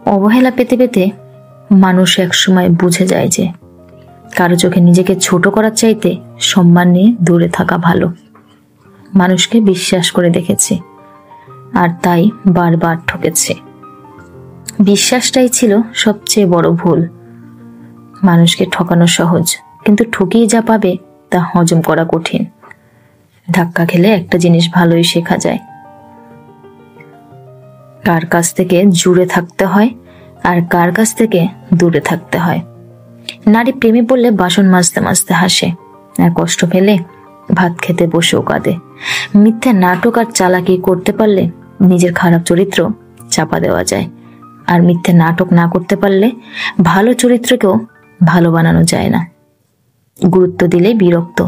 অবহেলা পেতে পেতে মানুষ একসময় বুঝে যায় যে কারো চোখে নিজেকে ছোট করার চাইতে সম্মান নিয়ে দূরে থাকা ভালো। মানুষকে বিশ্বাস করে দেখেছি, আর তাই বারবার ঠকেছে। বিশ্বাসটাই ছিল সবচেয়ে বড় ভুল। মানুষকে ঠকানো সহজ, কিন্তু ঠকিয়ে যা পাবে তা হজম করা কঠিন। ধাক্কা খেলে একটা জিনিস ভালোই শেখা যায়, কার কাছ থেকে জুড়ে থাকতে হয় আর কার কাছ থেকে দূরে থাকতে হয়। নারী প্রেমে পড়লে বাসন মাজতে মাজতে হাসে, আর কষ্ট পেলে ভাত খেতে বসেও কাঁদে। মিথ্যা নাটক আর চালাকি করতে পারলে নিজের খারাপ চরিত্র চাপা দেওয়া যায়, আর মিথ্যে নাটক না করতে পারলে ভালো চরিত্রকেও ভালো বানানো যায় না। গুরুত্ব দিলেই বিরক্ত,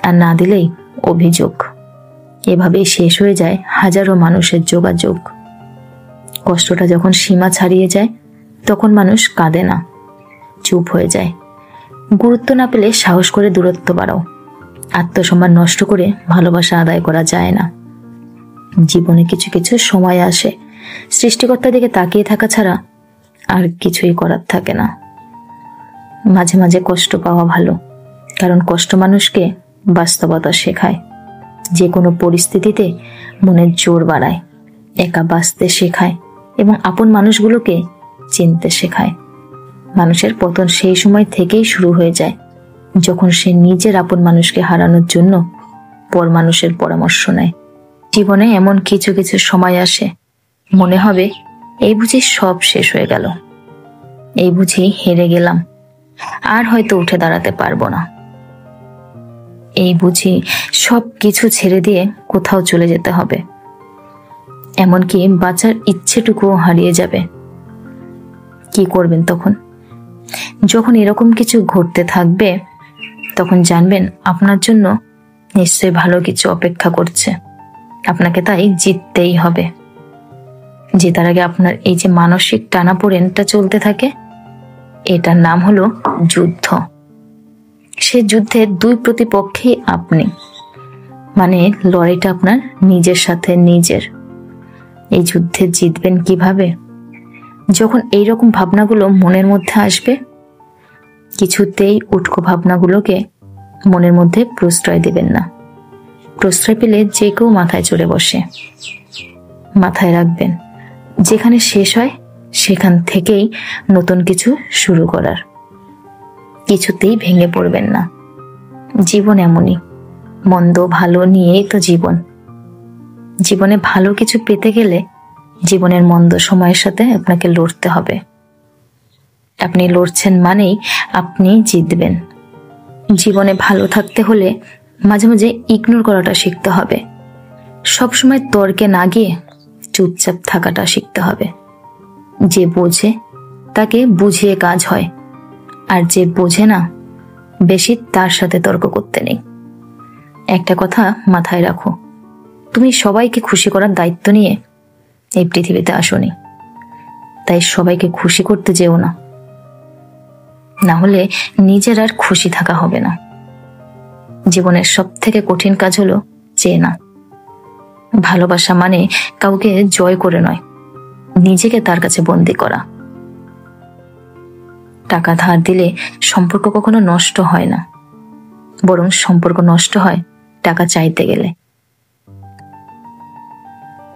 আর না দিলেই অভিযোগ। এভাবেই শেষ হয়ে যায় হাজারো মানুষের যোগাযোগ। কষ্টটা যখন সীমা ছাড়িয়ে যায় তখন মানুষ কাঁদে না, চুপ হয়ে যায়। গুরুত্ব না পেলে সাহস করে দূরত্ব বাড়াও। আত্মসম্মান নষ্ট করে ভালোবাসা আদায় করা যায় না। জীবনে কিছু কিছু সময় আসে সৃষ্টিকর্তার দিকে তাকিয়ে থাকা ছাড়া আর কিছুই করার থাকে না। মাঝে মাঝে কষ্ট পাওয়া ভালো, কারণ কষ্ট মানুষকে বাস্তবতা শেখায়। যে কোনো পরিস্থিতিতে মনের জোর বাড়ায়, একা বাঁচতে শেখায় এবং আপন মানুষগুলোকে চিনতে শেখায়। মানুষের পতন সেই সময় থেকেই শুরু হয়ে যায় যখন সে নিজের আপন মানুষকে হারানোর জন্য পর মানুষের পরামর্শ নেয়। জীবনে এমন কিছু কিছু সময় আসে মনে হবে এই বুঝি সব শেষ হয়ে গেল, এই বুঝি হেরে গেলাম, আর হয়তো উঠে দাঁড়াতে পারবো না, এই বুঝি সব কিছু ছেড়ে দিয়ে কোথাও চলে যেতে হবে, এমনকি বাঁচার ইচ্ছেটুকুও হারিয়ে যাবে। কি করবেন তখন? যখন এরকম কিছু ঘটতে থাকবে তখন জানবেন আপনার জন্য নিশ্চয়ই ভালো কিছু অপেক্ষা করছে। আপনাকে তাই জিততেই হবে। জেতার আগে আপনার এই যে মানসিক টানাপোড়েনটা চলতে থাকে, এটার নাম হলো যুদ্ধ। সে যুদ্ধের দুই প্রতিপক্ষেই আপনি, মানে লড়াইটা আপনার নিজের সাথে নিজের। এই যুদ্ধে জিতবেন কিভাবে? যখন এইরকম ভাবনাগুলো মনের মধ্যে আসবে, কিছুতেই উটকো ভাবনাগুলোকে মনের মধ্যে প্রশ্রয় দেবেন না। প্রশ্রয় পেলে যে কেউ মাথায় চড়ে বসে। মাথায় রাখবেন, যেখানে শেষ হয় সেখান থেকেই নতুন কিছু শুরু করার। কিছুতেই ভেঙে পড়বেন না। জীবন এমনই, মন্দ ভালো নিয়েই তো জীবন। জীবনে ভালো কিছু পেতে গেলে জীবনের মন্দ সময়ের সাথে আপনাকে লড়তে হবে। আপনি লড়ছেন মানেই আপনি জিতবেন। জীবনে ভালো থাকতে হলে মাঝে মাঝে ইগনোর করাটা শিখতে হবে। সবসময় তর্কে না গিয়ে চুপচাপ থাকাটা শিখতে হবে। যে বোঝে তাকে বুঝিয়ে কাজ হয়, আর যে বোঝে না বেশি তার সাথে তর্ক করতে নেই। একটা কথা মাথায় রাখো, তুমি সবাইকে খুশি করার দায়িত্ব নিয়ে এই পৃথিবীতে আসোনি, তাই সবাইকে খুশি করতে যেও না, না হলে নিজের আর খুশি থাকা হবে না। জীবনের সব থেকে কঠিন কাজ হলো চেনা। ভালোবাসা মানে কাউকে জয় করে নয়, নিজেকে তার কাছে বন্দি করা। টাকা ধার দিলে সম্পর্ক কখনো নষ্ট হয় না, বরং সম্পর্ক নষ্ট হয় টাকা চাইতে গেলে।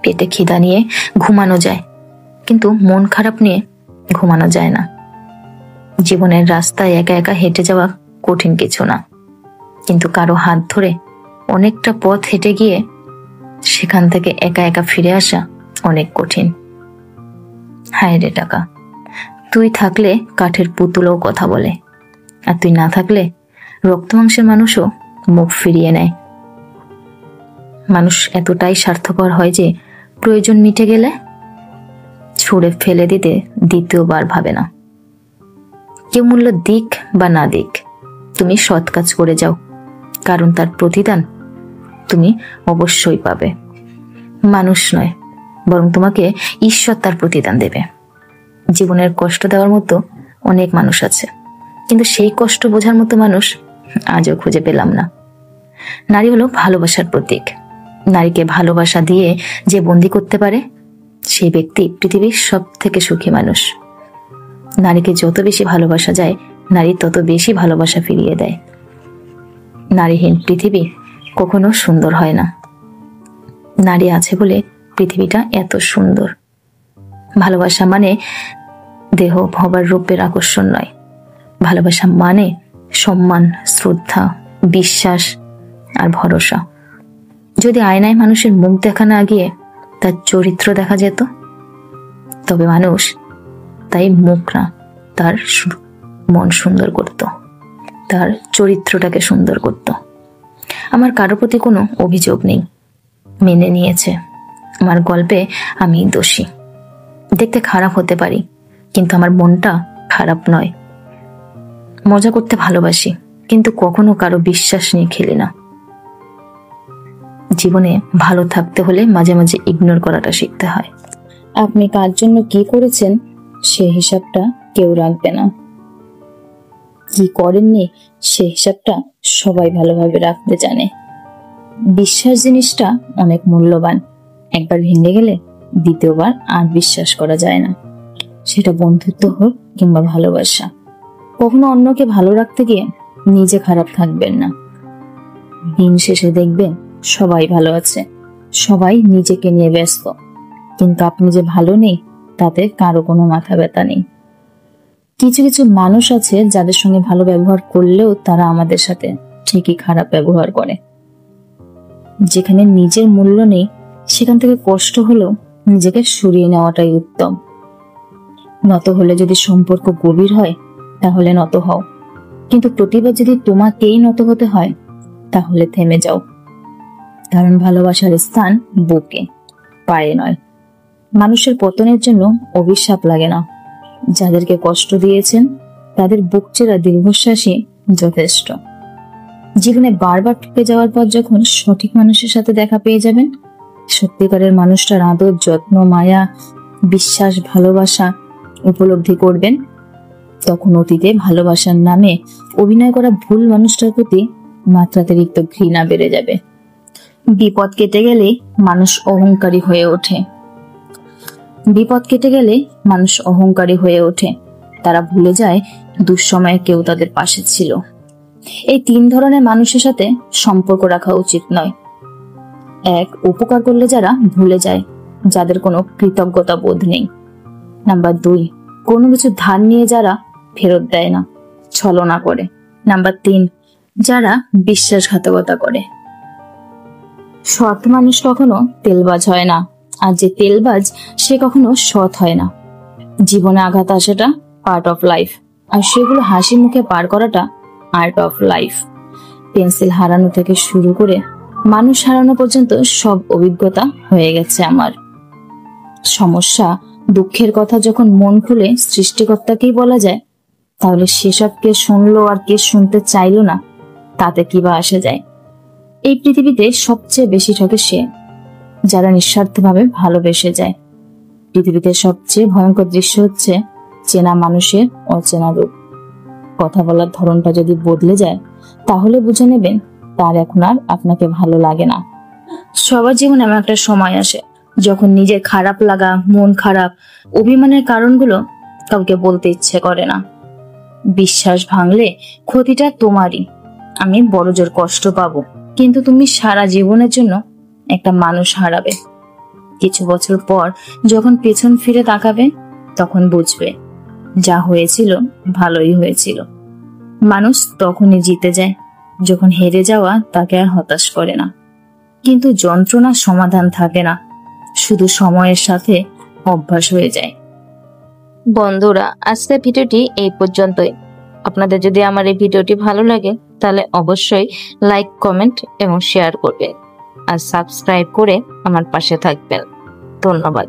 পেটে খিদা নিয়ে ঘুমানো যায়, কিন্তু মন খারাপ নিয়ে ঘুমানো যায় না। জীবনের রাস্তায় একা একা হেঁটে যাওয়া কঠিন কিছু না, কিন্তু কারো হাত ধরে অনেকটা পথ হেঁটে গিয়ে সেখান থেকে একা একা ফিরে আসা অনেক কঠিন। হায় রে টাকা, তুই থাকলে কাঠের পুতুলও কথা বলে, আর তুই না থাকলে রক্ত মাংসের মানুষও মুখ ফিরিয়ে নেয়। মানুষ এতটাই স্বার্থপর হয় যে প্রয়োজন মিটে গেলে ছুঁড়ে ফেলে দিতে দ্বিতীয়বার ভাবে না। কেউ মূল্য দিক বা না দিক, তুমি সৎ কাজ করে যাও, কারণ তার প্রতিদান তুমি অবশ্যই পাবে। মানুষ নয়, বরং তোমাকে ঈশ্বর তার প্রতিদান দেবে। জীবনের কষ্ট দেওয়ার মতো অনেক মানুষ আছে, কিন্তু সেই কষ্ট বোঝার মতো মানুষ আজও খুঁজে পেলাম না। নারী হলো ভালোবাসার প্রতীক। নারীকে ভালোবাসা দিয়ে যে বন্দি করতে পারে সেই ব্যক্তি পৃথিবীর সব থেকে সুখী মানুষ। নারীকে যত বেশি ভালোবাসা যায়, নারী তত বেশি ভালোবাসা ফিরিয়ে দেয়। নারীহীন পৃথিবী কখনো সুন্দর হয় না। নারী আছে বলে পৃথিবীটা এত সুন্দর। ভালোবাসা মানে দেহ ভবার রূপের আকর্ষণ নয়। ভালোবাসা মানে সম্মান, শ্রদ্ধা, বিশ্বাস আর ভরসা। যদি আয়নায় মানুষের মুখ দেখা না গিয়ে তার চরিত্র দেখা যেত, তবে মানুষ তাই মুখ না, তার মন সুন্দর করত, তার চরিত্রটাকে সুন্দর করত। আমার কারো প্রতি কোনো অভিযোগ নেই। মেনে নিয়েছে আমার গল্পে আমি দোষী। দেখতে খারাপ হতে পারি, কিন্তু আমার মনটা খারাপ নয়। মজা করতে ভালোবাসি, কিন্তু কখনো কারো বিশ্বাস নিয়ে খেলি না। জীবনে ভালো থাকতে হলে মাঝে মাঝে ইগনোর করাটা শিখতে হয়। আপনি কার জন্য কি করেছেন সে হিসাবটা কেউ রাখবে না। কি করেননি সে হিসাবটা সবাই ভালোভাবে রাখতে জানে। বিশ্বাস জিনিসটা অনেক মূল্যবান। একবার ভেঙে গেলে দ্বিতীয়বার আর বিশ্বাস করা যায় না। সেটা বন্ধুত্ব হোক কিংবা ভালোবাসা। কখনো অন্যকে ভালো রাখতে গিয়ে নিজে খারাপ থাকবেন না। দিন শেষে দেখবেন সবাই ভালো আছে, সবাই নিজেকে নিয়ে ব্যস্ত, কিন্তু আপনি যে ভালো নেই তাতে কারো কোনো মাথা ব্যথা নেই। কিছু কিছু মানুষ আছে যাদের সঙ্গে ভালো ব্যবহার করলেও তারা আমাদের সাথে ঠিকই খারাপ ব্যবহার করে। যেখানে নিজের মূল্য নেই সেখান থেকে কষ্ট হলেও নিজেকে সরিয়ে নেওয়াটাই উত্তম। নত হলে যদি সম্পর্ক গভীর হয় তাহলে নত হও, কিন্তু প্রতিবার যদি তোমাকেই নত হতে হয় তাহলে থেমে যাও। কারণ ভালোবাসার স্থান বুকে, পায়ে নয়। মানুষের পতনের জন্য অভিশাপ লাগে না। যাদেরকে কষ্ট দিয়েছেন তাদের বুক চেরা দীর্ঘশ্বাসই যথেষ্ট। জীবনে বারবার ঠকে যাওয়ার পর যখন সঠিক মানুষের সাথে দেখা পেয়ে যাবেন, সত্যিকারের মানুষটার আদর, যত্ন, মায়া, বিশ্বাস, ভালোবাসা উপলব্ধি করবেন, তখন অতীতে ভালোবাসার নামে অভিনয় করা ভুল মানুষটার প্রতি মাত্রাতিরিক্ত ঘৃণা বেড়ে যাবে। বিপদ কেটে গেলে মানুষ অহংকারী হয়ে ওঠে। বিপদ কেটে গেলে মানুষ অহংকারী হয়ে ওঠে। তারা ভুলে যায় দুঃসময়ে কেউ তাদের পাশে ছিল। এই তিন ধরনের মানুষের সাথে সম্পর্ক রাখা উচিত নয়। এক, উপকার করলে যারা ভুলে যায়, যাদের কোনো কৃতজ্ঞতা বোধ নেই। নাম্বার দুই, কোনো কিছু ধার নিয়ে যারা ফেরত দেয় না, ছলনা করে। নাম্বার তিন, যারা বিশ্বাসঘাতকতা করে। সৎ মানুষ কখনো তেলবাজ হয় না, আর যে তেলবাজ সে কখনো সৎ হয় না। জীবনে আঘাত আসাটা পার্ট অফ লাইফ, আর সেগুলো হাসি মুখে পার করাটা আর্ট অফ লাইফ। পেন্সিল হারানো থেকে শুরু করে মানুষ হারানো পর্যন্ত সব অভিজ্ঞতা হয়ে গেছে আমার। সমস্যা, দুঃখের কথা যখন মন খুলে সৃষ্টিকর্তাকেই বলা যায়, তাহলে সেসব কে শুনলো আর কে শুনতে চাইলো না, তাতে কি বা আসে যায়। এই পৃথিবীতে সবচেয়ে বেশি ঠকে সে যারা নিঃস্বার্থভাবে ভালোবেসে যায়। পৃথিবীতে সবচেয়ে ভয়ঙ্কর দৃশ্য হচ্ছে চেনা মানুষের অচেনা রূপ। কথা বলার ধরনটা যদি বদলে যায় তাহলে বুঝে নেবেন তার এখন আর আপনাকে ভালো লাগে না। সবার জীবনে এমন একটা সময় আসে যখন নিজের খারাপ লাগা, মন খারাপ, অভিমানের কারণগুলো কাউকে বলতে ইচ্ছে করে না। বিশ্বাস ভাঙলে ক্ষতিটা তোমারই। আমি বড় জোর কষ্ট পাবো, কিন্তু তুমি সারা জীবনের জন্য একটা মানুষ হারাবে। কিছু বছর পর যখন পেছন ফিরে তাকাবে তখন বুঝবে যা হয়েছিল ভালোই হয়েছিল। মানুষ তখনই জিতে যায় যখন হেরে যাওয়া তাকে আর হতাশ করে না। কিন্তু যন্ত্রণার সমাধান থাকে না, শুধু সময়ের সাথে অভ্যাস হয়ে যায়। বন্ধুরা, আজকের ভিডিওটি এই পর্যন্তই। আপনাদের যদি আমার এই ভিডিওটি ভালো লাগে তাহলে অবশ্যই লাইক, কমেন্ট এবং শেয়ার করবেন, আর সাবস্ক্রাইব করে আমার পাশে থাকবেন। ধন্যবাদ।